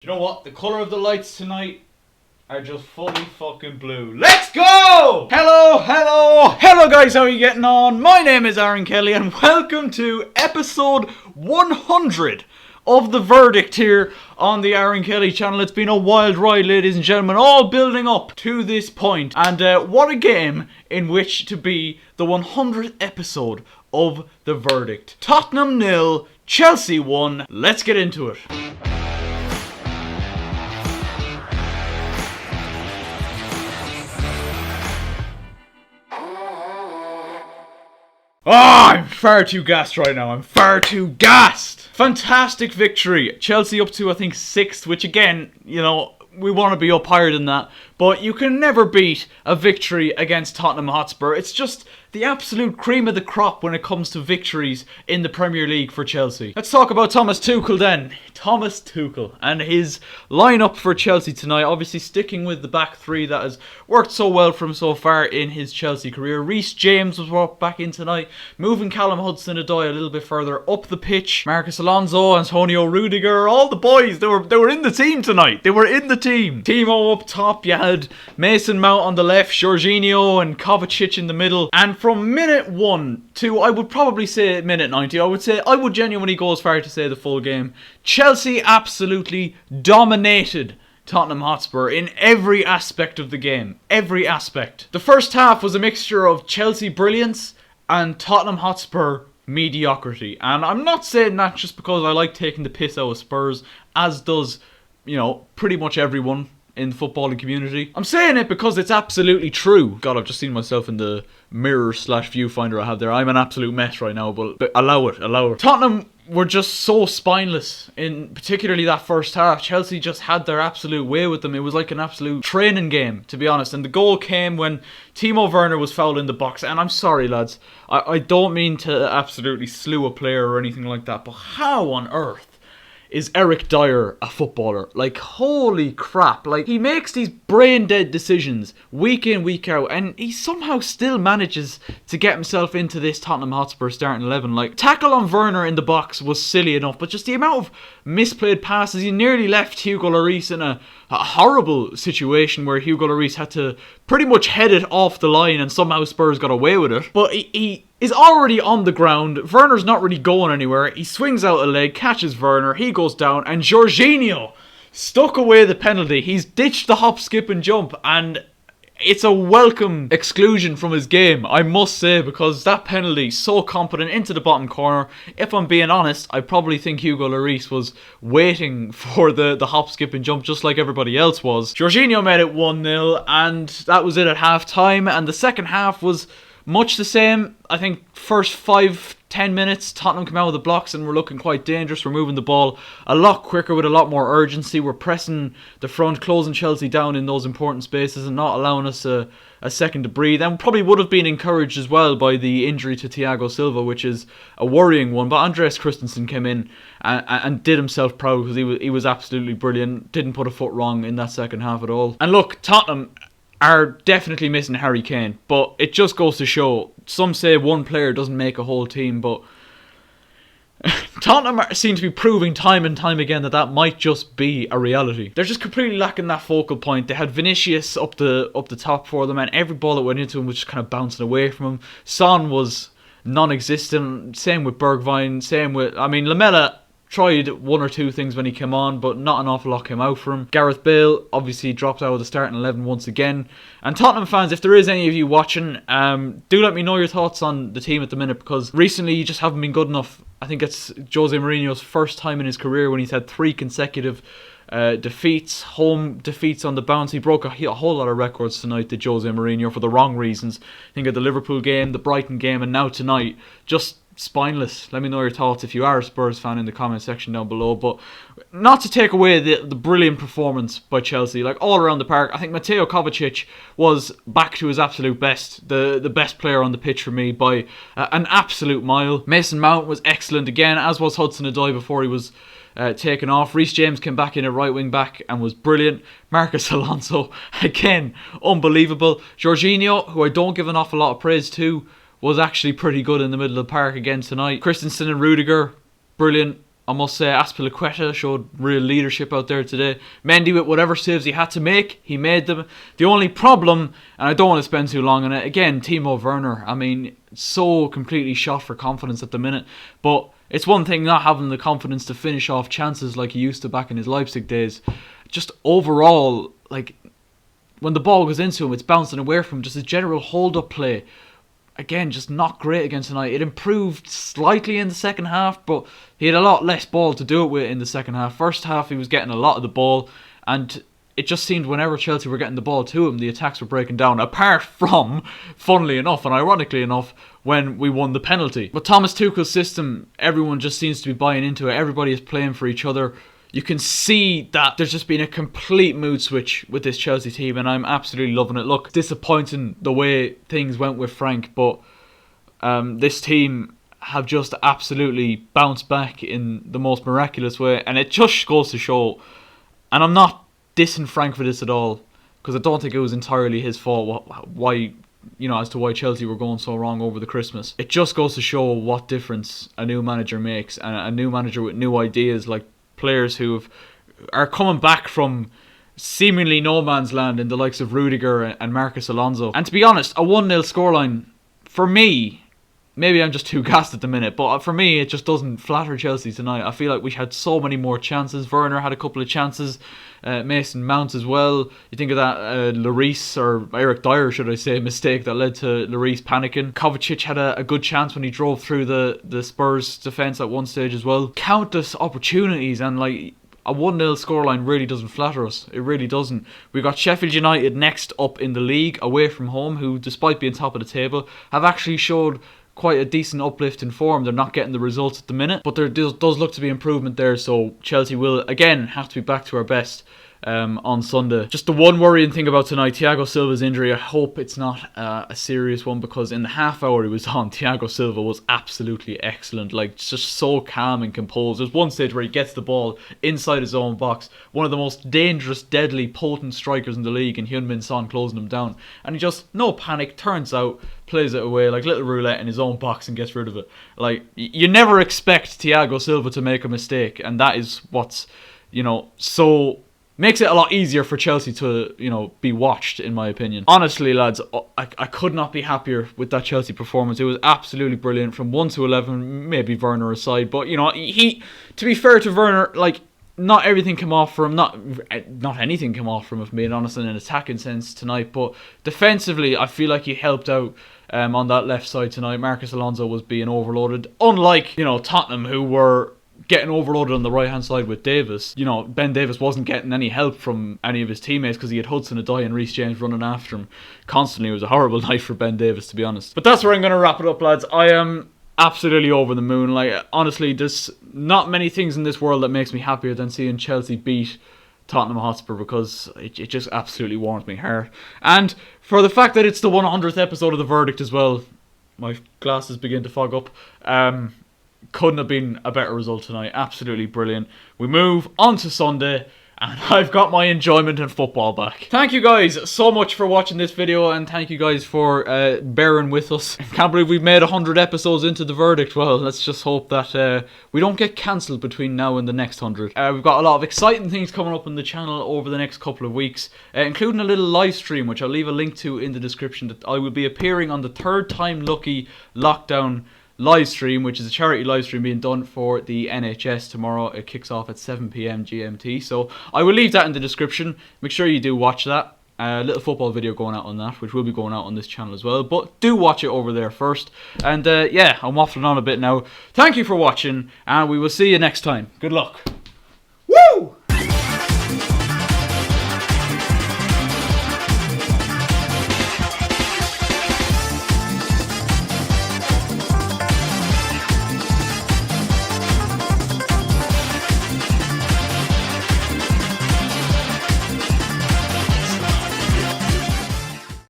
You know what? The colour of the lights tonight are just fully fucking blue. Let's go! Hello guys, how are you getting on? My name is Aaron Kelly and welcome to episode 100 of The Verdict here on the Aaron Kelly channel. It's been a wild ride, ladies and gentlemen, all building up to this point. And what a game in which to be the 100th episode of The Verdict. Tottenham 0, Chelsea 1. Let's get into it. I'm far too gassed right now. I'm far too gassed. Fantastic victory. Chelsea up to, I think, 6th, which again, you know, we want to be up higher than that. But you can never beat a victory against Tottenham Hotspur. It's just the absolute cream of the crop when it comes to victories in the Premier League for Chelsea. Let's talk about Thomas Tuchel then. Thomas Tuchel and his lineup for Chelsea tonight. Obviously sticking with the back three that has worked so well for him so far in his Chelsea career. Reece James was brought back in tonight, moving Callum Hudson-Odoi a little bit further up the pitch. Marcus Alonso, Antonio Rudiger, all the boys, they were in the team tonight. They were in the team. Timo up top, you had Mason Mount on the left, Jorginho and Kovacic in the middle. And from minute 1 to, I would probably say minute 90, I would genuinely go as far to say the full game, Chelsea absolutely dominated Tottenham Hotspur in every aspect of the game. Every aspect. The first half was a mixture of Chelsea brilliance and Tottenham Hotspur mediocrity. And I'm not saying that just because I like taking the piss out of Spurs, as does, you know, pretty much everyone in the footballing community. I'm saying it because it's absolutely true. God, I've just seen myself in the mirror / viewfinder I have there. I'm an absolute mess right now, but allow it. Tottenham were just so spineless in particularly that first half. Chelsea just had their absolute way with them. It was like an absolute training game, to be honest. And the goal came when Timo Werner was fouled in the box. And I'm sorry, lads, I don't mean to absolutely slew a player or anything like that, but how on earth is Eric Dyer a footballer? Like, holy crap. Like, he makes these brain dead decisions week in, week out, and he somehow still manages to get himself into this Tottenham Hotspur starting 11. Like, tackle on Werner in the box was silly enough, but just the amount of misplayed passes, he nearly left Hugo Lloris in a horrible situation where Hugo Lloris had to pretty much head it off the line and somehow Spurs got away with it. But he is already on the ground. Werner's not really going anywhere. He swings out a leg, catches Werner, he goes down, and Jorginho stuck away the penalty. He's ditched the hop, skip and jump, and it's a welcome exclusion from his game, I must say, because that penalty, so competent, into the bottom corner. If I'm being honest, I probably think Hugo Lloris was waiting for the hop, skip and jump just like everybody else was. Jorginho made it 1-0, and that was it at half-time, and the second half was much the same. I think first 5-10 minutes, Tottenham come out of the blocks and we're looking quite dangerous. We're moving the ball a lot quicker with a lot more urgency. We're pressing the front, closing Chelsea down in those important spaces and not allowing us a second to breathe. And probably would have been encouraged as well by the injury to Thiago Silva, which is a worrying one. But Andreas Christensen came in and did himself proud because he was absolutely brilliant. Didn't put a foot wrong in that second half at all. And look, Tottenham are definitely missing Harry Kane, but it just goes to show, some say one player doesn't make a whole team, but Tottenham seem to be proving time and time again that might just be a reality. They're just completely lacking that focal point. They had Vinicius up the top for them, and every ball that went into him was just kind of bouncing away from him. Son was non-existent, same with Bergwijn, Lamela tried one or two things when he came on, but not an awful lot came out for him. Gareth Bale obviously dropped out of the starting 11 once again. And Tottenham fans, if there is any of you watching, do let me know your thoughts on the team at the minute, because recently you just haven't been good enough. I think it's Jose Mourinho's first time in his career when he's had 3 consecutive defeats, home defeats on the bounce. He broke a whole lot of records tonight, did Jose Mourinho, for the wrong reasons. Think of the Liverpool game, the Brighton game, and now tonight. Just spineless. Let me know your thoughts if you are a Spurs fan in the comment section down below. But not to take away the brilliant performance by Chelsea, like all around the park. I think Mateo Kovacic was back to his absolute best, the best player on the pitch for me by an absolute mile. Mason Mount was excellent again, as was Hudson-Odoi before he was taken off. Reece James came back in at right wing back and was brilliant. Marcus Alonso, again, unbelievable. Jorginho, who I don't give an awful lot of praise to, was actually pretty good in the middle of the park again tonight. Christensen and Rudiger, brilliant. I must say Azpilicueta showed real leadership out there today. Mendy, with whatever saves he had to make, he made them. The only problem, and I don't want to spend too long on it, again, Timo Werner. I mean, so completely shot for confidence at the minute. But it's one thing not having the confidence to finish off chances like he used to back in his Leipzig days. Just overall, like, when the ball goes into him, it's bouncing away from him. Just a general hold-up play. Again, just not great against tonight. It improved slightly in the second half, but he had a lot less ball to do it with in the second half. First half, he was getting a lot of the ball, and it just seemed whenever Chelsea were getting the ball to him, the attacks were breaking down, apart from, funnily enough and ironically enough, when we won the penalty. But Thomas Tuchel's system, everyone just seems to be buying into it. Everybody is playing for each other. You can see that there's just been a complete mood switch with this Chelsea team, and I'm absolutely loving it. Look, disappointing the way things went with Frank, but this team have just absolutely bounced back in the most miraculous way, and it just goes to show, and I'm not dissing Frank for this at all, because I don't think it was entirely his fault why, as to why Chelsea were going so wrong over the Christmas. It just goes to show what difference a new manager makes, and a new manager with new ideas, like players who are coming back from seemingly no man's land in the likes of Rudiger and Marcus Alonso. And to be honest, a 1-0 scoreline, for me, maybe I'm just too gassed at the minute, but for me, it just doesn't flatter Chelsea tonight. I feel like we had so many more chances. Werner had a couple of chances. Mason Mount as well. You think of that Lloris, or Eric Dyer should I say, mistake that led to Lloris panicking. Kovacic had a good chance when he drove through the Spurs defence at one stage as well. Countless opportunities, and like a 1-0 scoreline really doesn't flatter us. It really doesn't. We got Sheffield United next up in the league, away from home, who despite being top of the table have actually showed quite a decent uplift in form. They're not getting the results at the minute, but there does look to be improvement there, so Chelsea will again have to be back to our best on Sunday. Just the one worrying thing about tonight, Thiago Silva's injury. I hope it's not a serious one, because in the half hour he was on, Thiago Silva was absolutely excellent, like just so calm and composed. There's one stage where he gets the ball inside his own box, one of the most dangerous, deadly, potent strikers in the league, and Heung-min Son closing him down, and he just, no panic, turns out, plays it away like little roulette in his own box and gets rid of it. Like, you never expect Thiago Silva to make a mistake, and that is what's, so makes it a lot easier for Chelsea to, be watched, in my opinion. Honestly, lads, I could not be happier with that Chelsea performance. It was absolutely brilliant from 1 to 11, maybe Werner aside. But, he, to be fair to Werner, like, not everything came off for him, not anything came off for him, if I'm being honest, in an attacking sense tonight. But defensively, I feel like he helped out on that left side tonight. Marcus Alonso was being overloaded. Unlike, Tottenham, who were getting overloaded on the right hand side with Davis. Ben Davis wasn't getting any help from any of his teammates because he had Hudson-Odoi and Reece James running after him constantly. It was a horrible night for Ben Davis, to be honest. But that's where I'm going to wrap it up, lads. I am absolutely over the moon. Like, honestly, there's not many things in this world that makes me happier than seeing Chelsea beat Tottenham Hotspur, because it just absolutely warms my heart. And for the fact that it's the 100th episode of The Verdict as well, my glasses begin to fog up. Couldn't have been a better result tonight. Absolutely brilliant. We move on to Sunday, and I've got my enjoyment in football back. Thank you guys so much for watching this video, and thank you guys for bearing with us. I can't believe we've made 100 episodes into The Verdict. Well, let's just hope that we don't get cancelled between now and the next 100. We've got a lot of exciting things coming up on the channel over the next couple of weeks, including a little live stream, which I'll leave a link to in the description, that I will be appearing on the Third Time Lucky Lockdown live stream, which is a charity live stream being done for the NHS tomorrow. It kicks off at 7 PM GMT, so I will leave that in the description. Make sure you do watch that. A little football video going out on that, which will be going out on this channel as well, but do watch it over there first. And yeah, I'm waffling on a bit now. Thank you for watching, and we will see you next time. Good luck.